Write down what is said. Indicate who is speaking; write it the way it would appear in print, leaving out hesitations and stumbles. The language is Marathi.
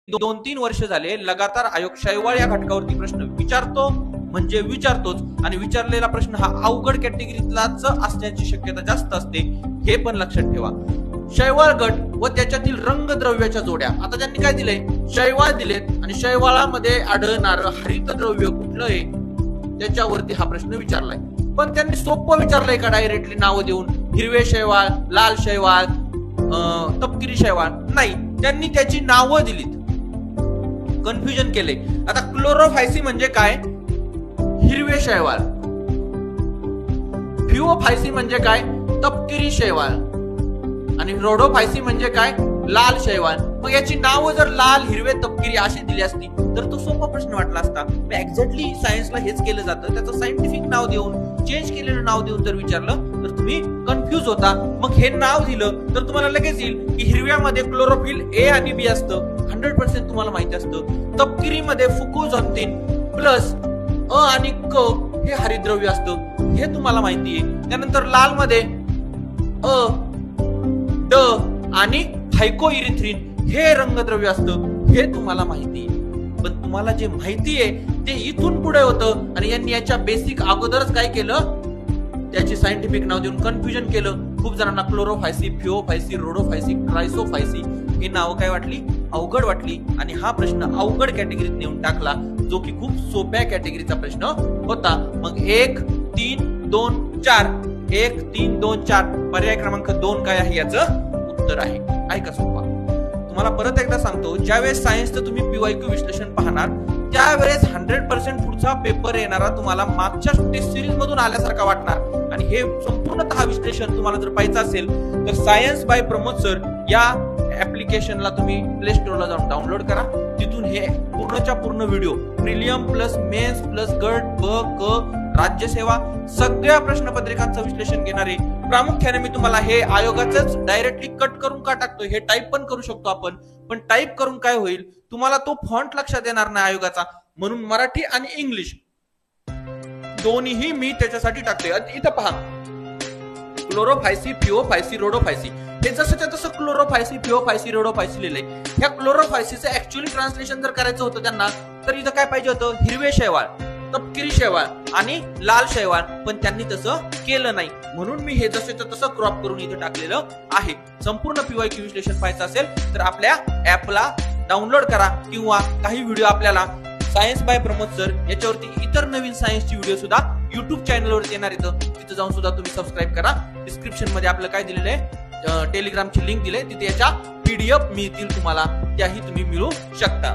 Speaker 1: 2-3 वर्ष झाले लगातार आयोग शैवाल या घटकावरती प्रश्न विचारतो म्हणजे विचारतोच आणि विचारलेला प्रश्न हा अवघड कॅटेगरीतलाच असण्याची शक्यता जास्त असते, हे पण लक्षात ठेवा। शैवाल गट व त्याच्यातील रंगद्रव्याच्या जोड्या। आता त्यांनी काय दिलंय, शैवाल दिलेत आणि शैवालामध्ये आढळणारं हरितद्रव्य कुठलं आहे त्याच्यावरती हा प्रश्न विचारलाय। पण त्यांनी सोपं विचारलंय का डायरेक्टली नाव देऊन, हिरवे शैवाल, लाल शैवाल, तपकिरी शैवाल? नाही, त्यांनी त्याची नावं दिलीत, कन्फ्युजन केले। आता क्लोरोफायसी म्हणजे काय, हिरवे शैवाल, फ्युओफायसी म्हणजे काय, तपकिरी शैवाल, आणि रोडोफायसी म्हणजे काय, लाल शैवाल। मग याची नावं जर लाल, हिरवे, तपकिरी अशी दिली असती तर तो सोपा प्रश्न वाटला असता। एक्झॅक्टली सायन्सला हेच केलं जातं, त्याचं सायंटिफिक नाव देऊन, चेंज केलेलं नाव देऊन जर विचारलं तर तुम्ही कन्फ्युज होता। मग हे नाव दिलं तर तुम्हाला लगेच येईल की हिरव्यामध्ये क्लोरोफिल ए आणि बी असतं, 100% तुम्हाला माहिती असतं। तपकिरीमध्ये फुकोझॅन्थिन प्लस अ आणि क हे हरितद्रव्य असतं, हे तुम्हाला माहिती आहे। त्यानंतर लाल मध्ये अ, ड आणि हायकोइरिथ्रिन हे रंगद्रव्य असतं, हे तुम्हाला माहिती आहे। पण तुम्हाला जे माहिती आहे ते इथून पुढे होतं आणि यांनी याच्या बेसिक अगोदरच काय केलं, त्याचे सायंटिफिक नाव देऊन कन्फ्युजन केलं। खूप जणांना क्लोरोफायसी, फ्युओफायसी, रोडोफायसी, ट्रायसोफायसी ही नावं काय वाटली, अवघड वाटली आणि हा प्रश्न अवघड कॅटेगरीत नेऊन टाकला, जो की खूप सोप्या कॅटेगरीचा प्रश्न होता। मग 1, 3, 2, 4, 1, 3, 2, 4 पर्याय क्रमांक 2 काय आहे याचं उत्तर आहे। ऐका सोपा, तुम्हाला परत एकदा सांगतो, ज्यावेळेस सायन्सचं तुम्ही PYQ विश्लेषण पाहणार त्यावेळेस 100% पुढचा पेपर येणारा तुम्हाला मागच्या टेस्ट सिरीज मधून आल्यासारखा वाटणार। आणि हे संपूर्णतः विश्लेषण तुम्हाला जर पाहिजे असेल तर सायन्स बाय प्रमोद सर या ऍप्लिकेशनला तुम्ही प्ले स्टोअरला जाऊन डाउनलोड करा। तिथून हे पूर्णच्या पूर्ण video, prelim plus mains plus गट, ब, क, राज्यसेवा सगळ्या प्रश्नपत्रिकांचं विश्लेषण घेणारे, प्रामुख्याने मी तुम्हाला हे आयोगाचंच डायरेक्टली कट करून का टाकतोय, हे टाईप पण करू शकतो आपण, पण टाईप करून काय होईल, तुम्हाला तो फॉन्ट लक्षात येणार नाही आयोगाचा, म्हणून मराठी आणि इंग्लिश दोन्हीही मी त्याच्यासाठी टाकतोय। इथं पहा, क्लोरोफायसी, फ्युओफायसी, रोडोफायसी, हे जसंच्या तसं क्लोरोफायसी, फ्युओफायसी, रोडोफायसी लिहिलंय। ह्या क्लोरोफायसीचं ऍक्च्युअली ट्रान्सलेशन जर करायचं होतं त्यांना तर इथं काय पाहिजे होतं, हिरवे शैवाल, तपकिरी शैवाल आणि लाल शैवाल, पण त्यांनी तसं केलं नाही, म्हणून मी हे जसंच्या तसं क्रॉप करून इथं टाकलेलं आहे। संपूर्ण PYQ विश्लेषण पाहायचं असेल तर आपल्या ऍपला डाउनलोड करा किंवा काही व्हिडिओ आपल्याला सायन्स बाय प्रमोद सर याच्यावरती इतर नवीन सायन्सची व्हिडिओ सुद्धा YouTube चॅनलवरती येणार येतं, तिथं जाऊन सुद्धा तुम्ही सबस्क्राईब करा। डिस्क्रिप्शन मध्ये आपलं काय दिलेलं आहे, टेलिग्रामची लिंक दिली, तिथे याच्या PDF मिळतील तुम्हाला, त्याही तुम्ही मिळू शकता।